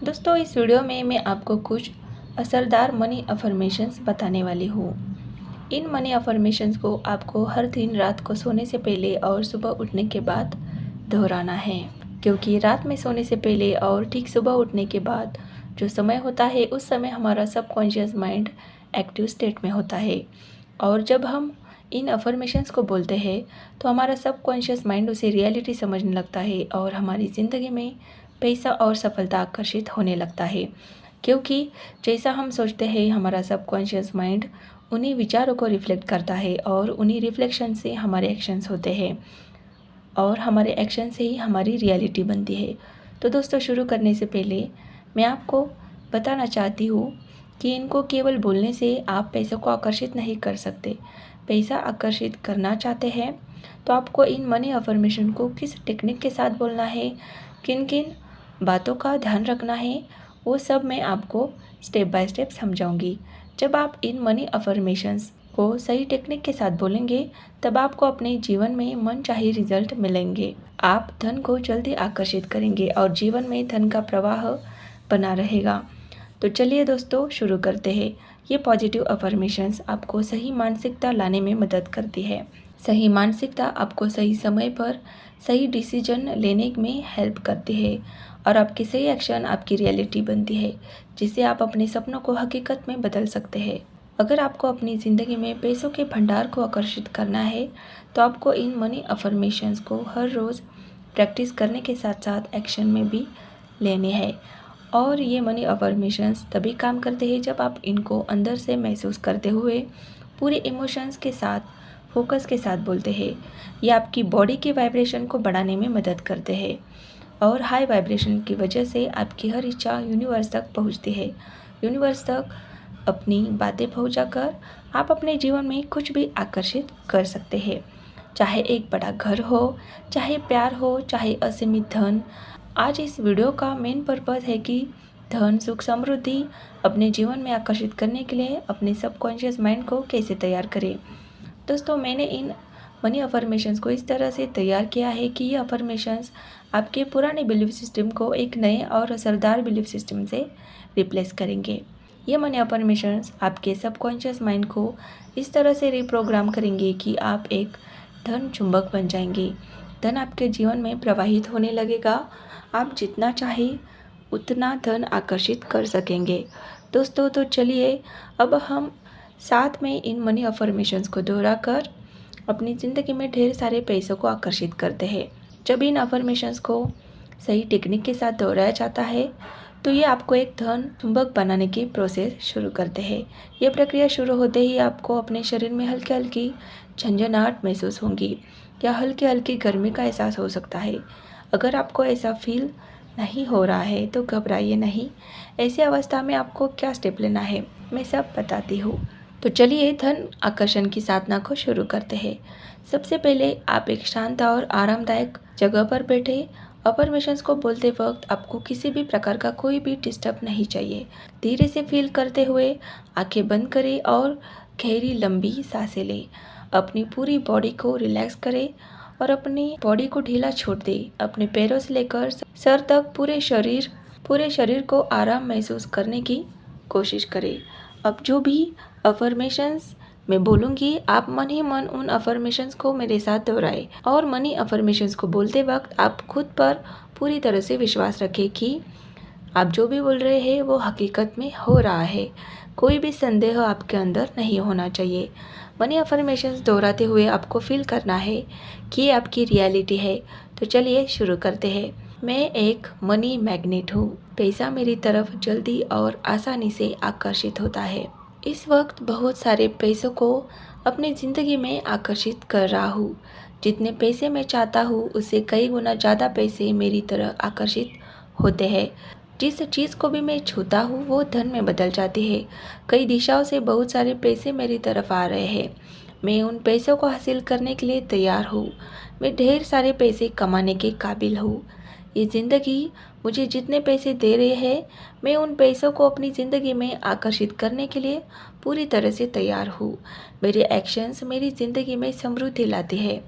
दोस्तों, इस वीडियो में मैं आपको कुछ असरदार मनी अफर्मेशंस बताने वाली हूँ। इन मनी अफर्मेशंस को आपको हर दिन रात को सोने से पहले और सुबह उठने के बाद दोहराना है, क्योंकि रात में सोने से पहले और ठीक सुबह उठने के बाद जो समय होता है उस समय हमारा सबकॉन्शियस माइंड एक्टिव स्टेट में होता है। और जब हम इन अफर्मेशंस को बोलते हैं तो हमारा सबकॉन्शियस माइंड उसे रियलिटी समझने लगता है और हमारी ज़िंदगी में पैसा और सफलता आकर्षित होने लगता है, क्योंकि जैसा हम सोचते हैं हमारा सबकॉन्शियस माइंड उन्हीं विचारों को रिफ्लेक्ट करता है और उन्हीं रिफ्लेक्शन से हमारे एक्शंस होते हैं और हमारे एक्शन से ही हमारी रियलिटी बनती है। तो दोस्तों, शुरू करने से पहले मैं आपको बताना चाहती हूँ कि इनको केवल बोलने से आप पैसों को आकर्षित नहीं कर सकते। पैसा आकर्षित करना चाहते हैं तो आपको इन मनी अफर्मेशन को किस टेक्निक के साथ बोलना है, किन किन बातों का ध्यान रखना है, वो सब मैं आपको स्टेप बाय स्टेप समझाऊंगी। जब आप इन मनी अफर्मेशंस को सही टेक्निक के साथ बोलेंगे तब आपको अपने जीवन में मनचाही रिजल्ट मिलेंगे। आप धन को जल्दी आकर्षित करेंगे और जीवन में धन का प्रवाह बना रहेगा। तो चलिए दोस्तों, शुरू करते हैं। ये पॉजिटिव अफर्मेशंस आपको सही मानसिकता लाने में मदद करती है। सही मानसिकता आपको सही समय पर सही डिसीजन लेने में हेल्प करती है और आपके सही एक्शन आपकी रियलिटी बनती है, जिससे आप अपने सपनों को हकीकत में बदल सकते हैं। अगर आपको अपनी ज़िंदगी में पैसों के भंडार को आकर्षित करना है तो आपको इन मनी अफर्मेशंस को हर रोज़ प्रैक्टिस करने के साथ साथ एक्शन में भी लेने हैं। और ये मनी अफर्मेशंस तभी काम करते हैं जब आप इनको अंदर से महसूस करते हुए पूरे इमोशंस के साथ, फोकस के साथ बोलते हैं। ये आपकी बॉडी के वाइब्रेशन को बढ़ाने में मदद करते हैं और हाई वाइब्रेशन की वजह से आपकी हर इच्छा यूनिवर्स तक पहुंचती है। यूनिवर्स तक अपनी बातें पहुंचाकर आप अपने जीवन में कुछ भी आकर्षित कर सकते हैं, चाहे एक बड़ा घर हो, चाहे प्यार हो, चाहे असीमित धन। आज इस वीडियो का मेन पर्पस है कि धन, सुख, समृद्धि अपने जीवन में आकर्षित करने के लिए अपने सबकॉन्शियस माइंड को कैसे तैयार करें। दोस्तों, मैंने इन मनी अफर्मेशंस को इस तरह से तैयार किया है कि ये अफर्मेशंस आपके पुराने बिलीफ सिस्टम को एक नए और असरदार बिलीफ सिस्टम से रिप्लेस करेंगे। ये मनी अफर्मेशंस आपके सबकॉन्शियस माइंड को इस तरह से रिप्रोग्राम करेंगे कि आप एक धन चुंबक बन जाएंगे। धन आपके जीवन में प्रवाहित होने लगेगा। आप जितना चाहे उतना धन आकर्षित कर सकेंगे। दोस्तों, तो चलिए अब हम साथ में इन मनी अफर्मेशंस को दोहराकर अपनी ज़िंदगी में ढेर सारे पैसों को आकर्षित करते हैं। जब इन अफर्मेशंस को सही टेक्निक के साथ दोहराया जाता है तो ये आपको एक धन चुंबक बनाने की प्रोसेस शुरू करते हैं। ये प्रक्रिया शुरू होते ही आपको अपने शरीर में हल्की हल्की झंझनाहट महसूस होंगी या हल्की हल्की गर्मी का एहसास हो सकता है। अगर आपको ऐसा फील नहीं हो रहा है तो घबराइए नहीं। ऐसी अवस्था में आपको क्या स्टेप लेना है मैं सब बताती हूँ। तो चलिए धन आकर्षण की साधना को शुरू करते हैं। सबसे पहले आप एक शांत और आरामदायक जगह पर बैठे। अफर्मेशंस को बोलते वक्त आपको किसी भी प्रकार का कोई भी डिस्टर्ब नहीं चाहिए। धीरे से फील करते हुए आंखें बंद करें और गहरी लंबी सांसें लें। अपनी पूरी बॉडी को रिलैक्स करें और अपनी बॉडी को ढीला छोड़ दें। अपने पैरों से लेकर सर तक पूरे शरीर को आराम महसूस करने की कोशिश करें। अब जो भी अफर्मेशंस मैं बोलूँगी आप मन ही मन उन अफर्मेशंस को मेरे साथ दोहराएं और मनी अफर्मेशंस को बोलते वक्त आप खुद पर पूरी तरह से विश्वास रखें कि आप जो भी बोल रहे हैं वो हकीकत में हो रहा है। कोई भी संदेह आपके अंदर नहीं होना चाहिए। मनी अफर्मेशंस दोहराते हुए आपको फील करना है कि ये आपकी रियलिटी है। तो चलिए शुरू करते हैं। मैं एक मनी मैग्नेट हूँ। पैसा मेरी तरफ जल्दी और आसानी से आकर्षित होता है। इस वक्त बहुत सारे पैसों को अपनी ज़िंदगी में आकर्षित कर रहा हूँ। जितने पैसे मैं चाहता हूँ उससे कई गुना ज़्यादा पैसे मेरी तरफ आकर्षित होते हैं। जिस चीज़ को भी मैं छूता हूँ वो धन में बदल जाती है। कई दिशाओं से बहुत सारे पैसे मेरी तरफ आ रहे हैं। मैं उन पैसों को हासिल करने के लिए तैयार हूँ। मैं ढेर सारे पैसे कमाने के काबिल हूँ। ये ज़िंदगी मुझे जितने पैसे दे रहे हैं मैं उन पैसों को अपनी ज़िंदगी में आकर्षित करने के लिए पूरी तरह से तैयार हूँ। मेरे एक्शंस मेरी ज़िंदगी में समृद्धि लाते हैं।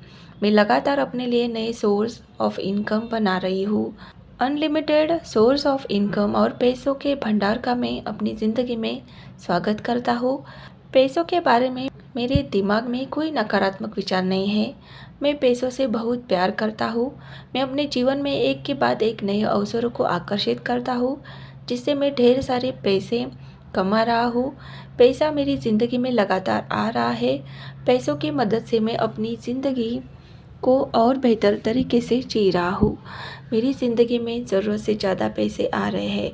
मैं लगातार अपने लिए नए सोर्स ऑफ इनकम बना रही हूँ। अनलिमिटेड सोर्स ऑफ इनकम और पैसों के भंडार का मैं अपनी ज़िंदगी में स्वागत करता हूँ। पैसों के बारे में मेरे दिमाग में कोई नकारात्मक विचार नहीं है। मैं पैसों से बहुत प्यार करता हूँ। मैं अपने जीवन में एक के बाद एक नए अवसरों को आकर्षित करता हूँ, जिससे मैं ढेर सारे पैसे कमा रहा हूँ। पैसा मेरी ज़िंदगी में लगातार आ रहा है। पैसों की मदद से मैं अपनी ज़िंदगी को और बेहतर तरीके से जी रहा हूँ। मेरी ज़िंदगी में ज़रूरत से ज़्यादा पैसे आ रहे हैं।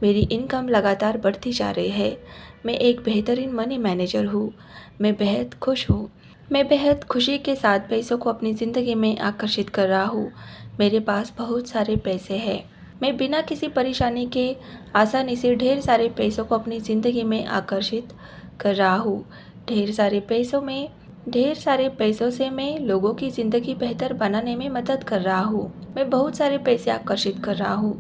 मेरी इनकम लगातार बढ़ती जा रही है। मैं एक बेहतरीन मनी मैनेजर हूँ। मैं बेहद खुश हूँ। मैं बेहद खुशी के साथ पैसों को अपनी ज़िंदगी में आकर्षित कर रहा हूँ। मेरे पास बहुत सारे पैसे हैं। मैं बिना किसी परेशानी के आसानी से ढेर सारे पैसों को अपनी ज़िंदगी में आकर्षित कर रहा हूँ। ढेर सारे पैसों से मैं लोगों की ज़िंदगी बेहतर बनाने में मदद कर रहा हूँ। मैं बहुत सारे पैसे आकर्षित कर रहा हूँ।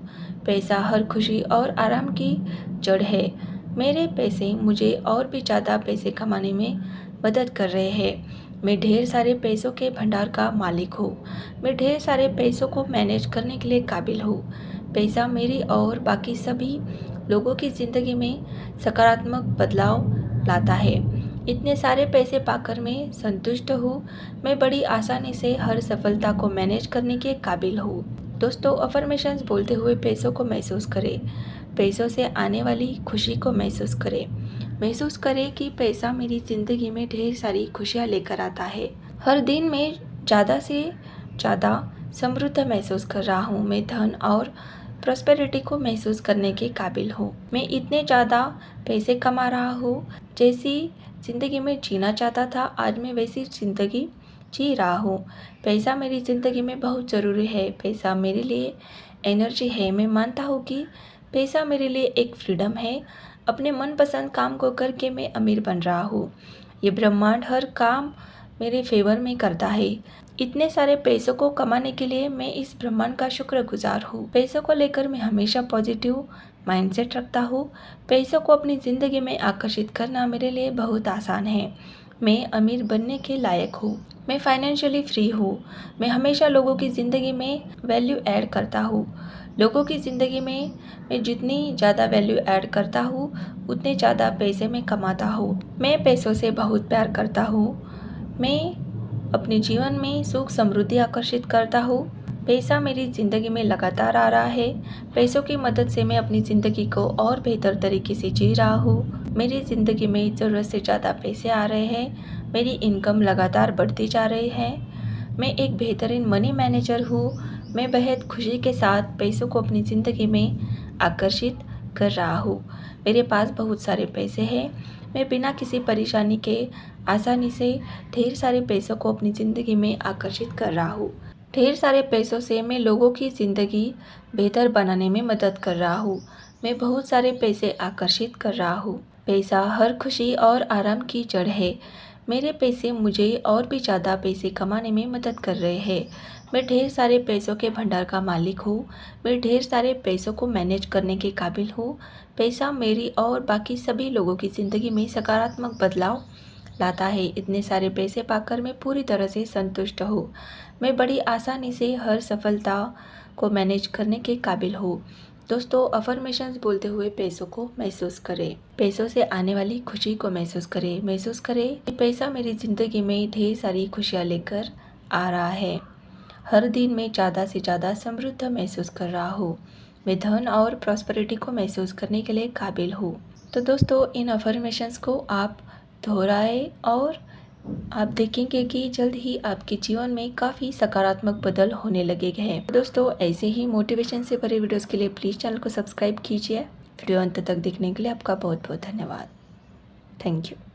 पैसा हर खुशी और आराम की जड़ है। मेरे पैसे मुझे और भी ज़्यादा पैसे कमाने में मदद कर रहे हैं। मैं ढेर सारे पैसों के भंडार का मालिक हूँ। मैं ढेर सारे पैसों को मैनेज करने के लिए काबिल हूँ। पैसा मेरी और बाकी सभी लोगों की ज़िंदगी में सकारात्मक बदलाव लाता है। इतने सारे पैसे पाकर मैं संतुष्ट हूँ। मैं बड़ी आसानी से हर सफलता को मैनेज करने के काबिल हूँ। दोस्तों, अफर्मेशंस बोलते हुए पैसों को महसूस करें। पैसों से आने वाली खुशी को महसूस करें। महसूस करें कि पैसा मेरी ज़िंदगी में ढेर सारी खुशियाँ लेकर आता है। हर दिन मैं ज़्यादा से ज़्यादा समृद्ध महसूस कर रहा हूँ। मैं धन और प्रॉस्पेरिटी को महसूस करने के काबिल हूँ। मैं इतने ज़्यादा पैसे कमा रहा हूँ, जैसी ज़िंदगी में जीना चाहता था, आज मैं वैसी ज़िंदगी जी रहा हूँ। पैसा मेरी ज़िंदगी में बहुत ज़रूरी है। पैसा मेरे लिए एनर्जी है। मैं मानता हूँ कि पैसा मेरे लिए एक फ्रीडम है। अपने मनपसंद काम को करके मैं अमीर बन रहा हूँ। ये ब्रह्मांड हर काम मेरे फेवर में करता है। इतने सारे पैसों को कमाने के लिए मैं इस ब्रह्मांड का शुक्रगुजार हूँ। पैसों को लेकर मैं हमेशा पॉजिटिव माइंडसेट रखता हूँ। पैसों को अपनी ज़िंदगी में आकर्षित करना मेरे लिए बहुत आसान है। मैं अमीर बनने के लायक हूँ। मैं फाइनेंशियली फ्री हूँ। मैं हमेशा लोगों की ज़िंदगी में वैल्यू ऐड करता हूँ। लोगों की ज़िंदगी में मैं जितनी ज़्यादा वैल्यू ऐड करता हूँ, उतने ज़्यादा पैसे मैं कमाता हूँ। मैं पैसों से बहुत प्यार करता हूँ। मैं अपने जीवन में सुख समृद्धि आकर्षित करता हूँ। पैसा मेरी ज़िंदगी में लगातार आ रहा है। पैसों की मदद से मैं अपनी ज़िंदगी को और बेहतर तरीके से जी रहा हूँ। मेरी ज़िंदगी में ज़रूरत से ज़्यादा पैसे आ रहे हैं। मेरी इनकम लगातार बढ़ती जा रही है। मैं एक बेहतरीन मनी मैनेजर हूँ। मैं बेहद खुशी के साथ पैसों को अपनी ज़िंदगी में आकर्षित कर रहा हूँ। मेरे पास बहुत सारे पैसे हैं। मैं बिना किसी परेशानी के आसानी से ढेर सारे पैसों को अपनी ज़िंदगी में आकर्षित कर रहा हूँ। ढेर सारे पैसों से मैं लोगों की ज़िंदगी बेहतर बनाने में मदद कर रहा हूँ। मैं बहुत सारे पैसे आकर्षित कर रहा हूँ। पैसा हर खुशी और आराम की जड़ है। मेरे पैसे मुझे और भी ज़्यादा पैसे कमाने में मदद कर रहे हैं। मैं ढेर सारे पैसों के भंडार का मालिक हूँ। मैं ढेर सारे पैसों को मैनेज करने के काबिल हूँ। पैसा मेरी और बाकी सभी लोगों की ज़िंदगी में सकारात्मक बदलाव लाता है। इतने सारे पैसे पाकर मैं पूरी तरह से संतुष्ट हूँ। मैं बड़ी आसानी से हर सफलता को मैनेज करने के काबिल हूँ। दोस्तों, अफर्मेशंस बोलते हुए पैसों को महसूस करें। पैसों से आने वाली खुशी को महसूस करें। महसूस करें कि पैसा मेरी ज़िंदगी में ढेर सारी खुशियाँ लेकर आ रहा है। हर दिन मैं ज़्यादा से ज़्यादा समृद्ध महसूस कर रहा हूँ। मैं धन और प्रॉस्पेरिटी को महसूस करने के लिए काबिल हूँ। तो दोस्तों, इन अफर्मेशंस को आप दोहराएं और आप देखेंगे कि जल्द ही आपके जीवन में काफ़ी सकारात्मक बदल होने लगे हैं। दोस्तों, ऐसे ही मोटिवेशन से भरे वीडियोस के लिए प्लीज़ चैनल को सब्सक्राइब कीजिए। वीडियो अंत तक देखने के लिए आपका बहुत बहुत धन्यवाद। Thank you.